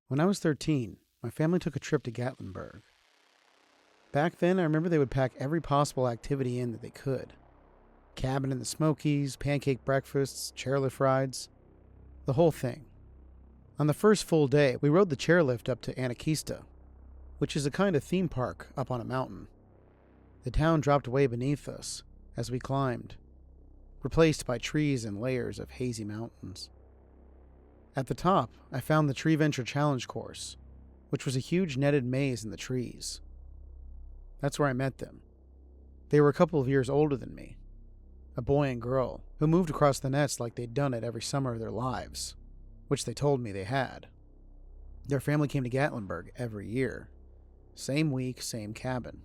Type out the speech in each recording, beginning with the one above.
When I was 13, my family took a trip to Gatlinburg. Back then, I remember they would pack every possible activity in that they could. Cabin in the Smokies, pancake breakfasts, chairlift rides, the whole thing. On the first full day, we rode the chairlift up to Anarchista, which is a kind of theme park up on a mountain. The town dropped away beneath us as we climbed, replaced by trees and layers of hazy mountains. At the top, I found the Tree Venture Challenge course, which was a huge netted maze in the trees. That's where I met them. They were a couple of years older than me, a boy and girl who moved across the nets like they'd done it every summer of their lives, which they told me they had. Their family came to Gatlinburg every year. Same week, same cabin.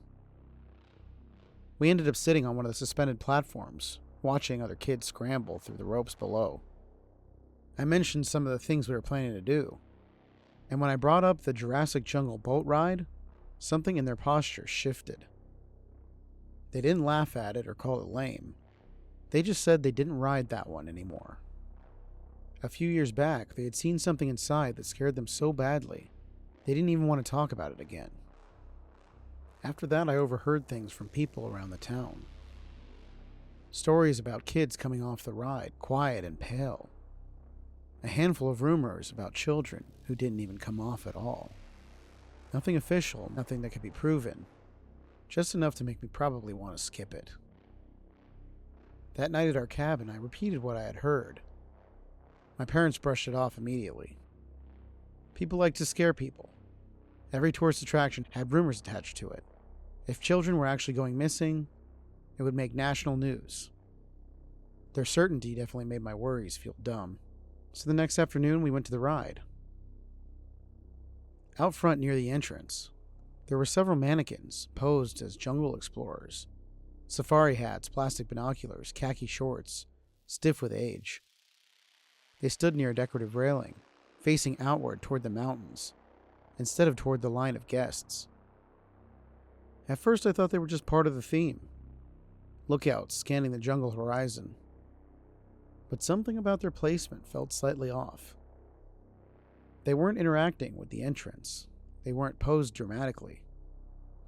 We ended up sitting on one of the suspended platforms, watching other kids scramble through the ropes below. I mentioned some of the things we were planning to do, and when I brought up the Jurassic Jungle Boat Ride, something in their posture shifted. They didn't laugh at it or call it lame. They just said they didn't ride that one anymore. A few years back, they had seen something inside that scared them so badly, they didn't even want to talk about it again. After that, I overheard things from people around the town. Stories about kids coming off the ride, quiet and pale. A handful of rumors about children who didn't even come off at all. Nothing official, nothing that could be proven. Just enough to make me probably want to skip it. That night at our cabin, I repeated what I had heard. My parents brushed it off immediately. People like to scare people. Every tourist attraction had rumors attached to it. If children were actually going missing, it would make national news. Their certainty definitely made my worries feel dumb. So the next afternoon, we went to the ride. Out front near the entrance, there were several mannequins posed as jungle explorers. Safari hats, plastic binoculars, khaki shorts, stiff with age. They stood near a decorative railing, facing outward toward the mountains, instead of toward the line of guests. At first, I thought they were just part of the theme. Lookouts scanning the jungle horizon. But something about their placement felt slightly off. They weren't interacting with the entrance. They weren't posed dramatically.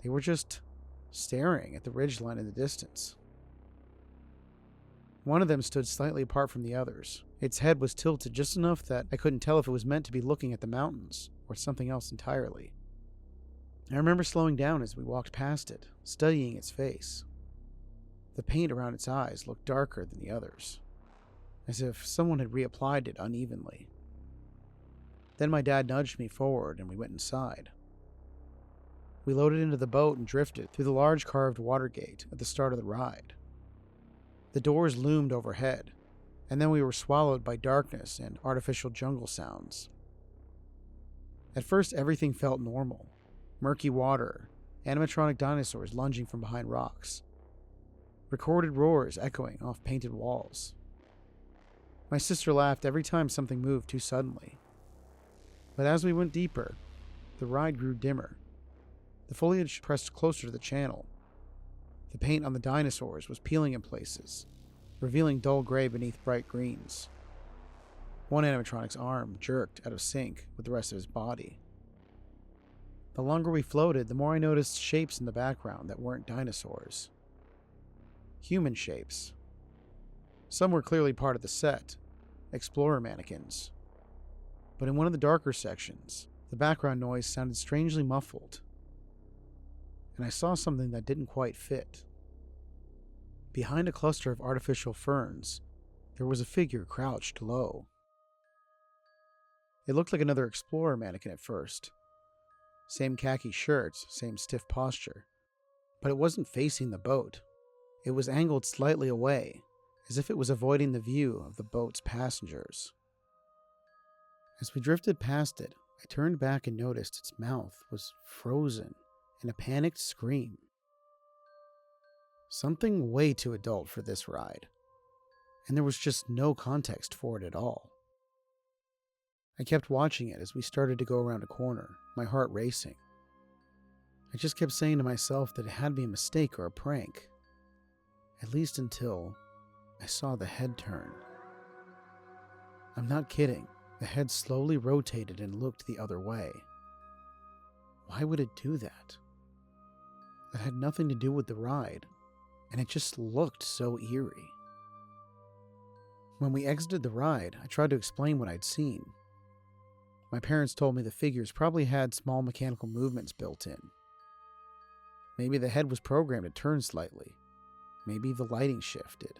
They were just staring at the ridgeline in the distance. One of them stood slightly apart from the others. Its head was tilted just enough that I couldn't tell if it was meant to be looking at the mountains or something else entirely. I remember slowing down as we walked past it, studying its face. The paint around its eyes looked darker than the others, as if someone had reapplied it unevenly. Then my dad nudged me forward and we went inside. We loaded into the boat and drifted through the large carved water gate at the start of the ride. The doors loomed overhead, and then we were swallowed by darkness and artificial jungle sounds. At first, everything felt normal. Murky water, animatronic dinosaurs lunging from behind rocks, recorded roars echoing off painted walls. My sister laughed every time something moved too suddenly. But as we went deeper, the ride grew dimmer. The foliage pressed closer to the channel. The paint on the dinosaurs was peeling in places, revealing dull gray beneath bright greens. One animatronic's arm jerked out of sync with the rest of his body. The longer we floated, the more I noticed shapes in the background that weren't dinosaurs. Human shapes. Some were clearly part of the set, explorer mannequins. But in one of the darker sections, the background noise sounded strangely muffled, and I saw something that didn't quite fit. Behind a cluster of artificial ferns, there was a figure crouched low. It looked like another explorer mannequin at first. Same khaki shirts, same stiff posture. But it wasn't facing the boat. It was angled slightly away, as if it was avoiding the view of the boat's passengers. As we drifted past it, I turned back and noticed its mouth was frozen in a panicked scream. Something way too adult for this ride, and there was just no context for it at all. I kept watching it as we started to go around a corner, my heart racing. I just kept saying to myself that it had to be a mistake or a prank, at least until I saw the head turn. I'm not kidding. The head slowly rotated and looked the other way. Why would it do that? That had nothing to do with the ride, and it just looked so eerie. When we exited the ride, I tried to explain what I'd seen. My parents told me the figures probably had small mechanical movements built in. Maybe the head was programmed to turn slightly. Maybe the lighting shifted.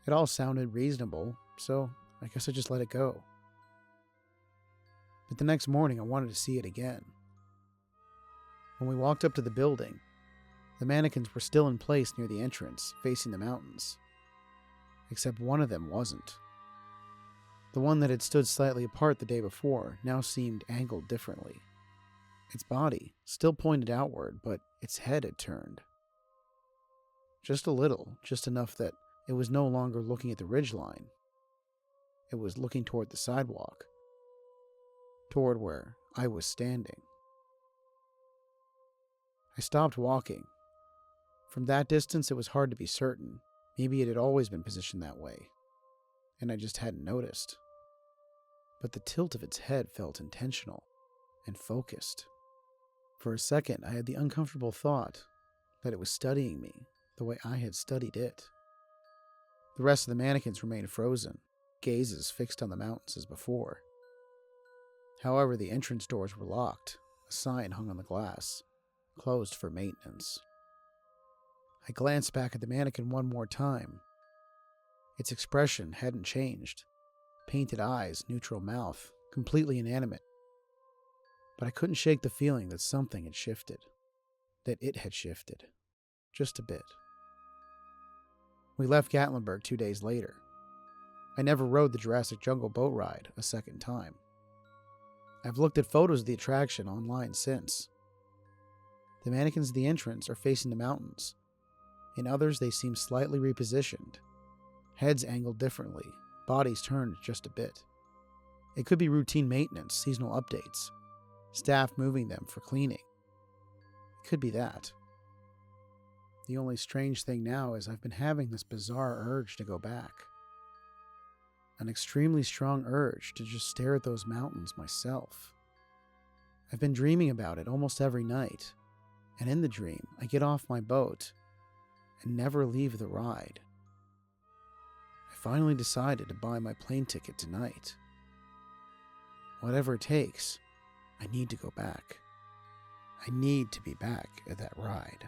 It all sounded reasonable, so I guess I just let it go. But the next morning, I wanted to see it again. When we walked up to the building, the mannequins were still in place near the entrance, facing the mountains. Except one of them wasn't. The one that had stood slightly apart the day before now seemed angled differently. Its body still pointed outward, but its head had turned. Just a little, just enough that it was no longer looking at the ridgeline. It was looking toward the sidewalk, toward where I was standing. I stopped walking. From that distance, it was hard to be certain. Maybe it had always been positioned that way, and I just hadn't noticed. But the tilt of its head felt intentional and focused. For a second, I had the uncomfortable thought that it was studying me the way I had studied it. The rest of the mannequins remained frozen, gazes fixed on the mountains as before. However, the entrance doors were locked, a sign hung on the glass, closed for maintenance. I glanced back at the mannequin one more time. Its expression hadn't changed. Painted eyes, neutral mouth, completely inanimate. But I couldn't shake the feeling that something had shifted. That it had shifted. Just a bit. We left Gatlinburg 2 days later. I never rode the Jurassic Jungle Boat Ride a second time. I've looked at photos of the attraction online since. The mannequins at the entrance are facing the mountains. In others, they seem slightly repositioned. Heads angled differently, bodies turned just a bit. It could be routine maintenance, seasonal updates, staff moving them for cleaning. It could be that. The only strange thing now is I've been having this bizarre urge to go back. An extremely strong urge to just stare at those mountains myself. I've been dreaming about it almost every night, and in the dream, I get off my boat and never leave the ride. I finally decided to buy my plane ticket tonight. Whatever it takes, I need to go back. I need to be back at that ride.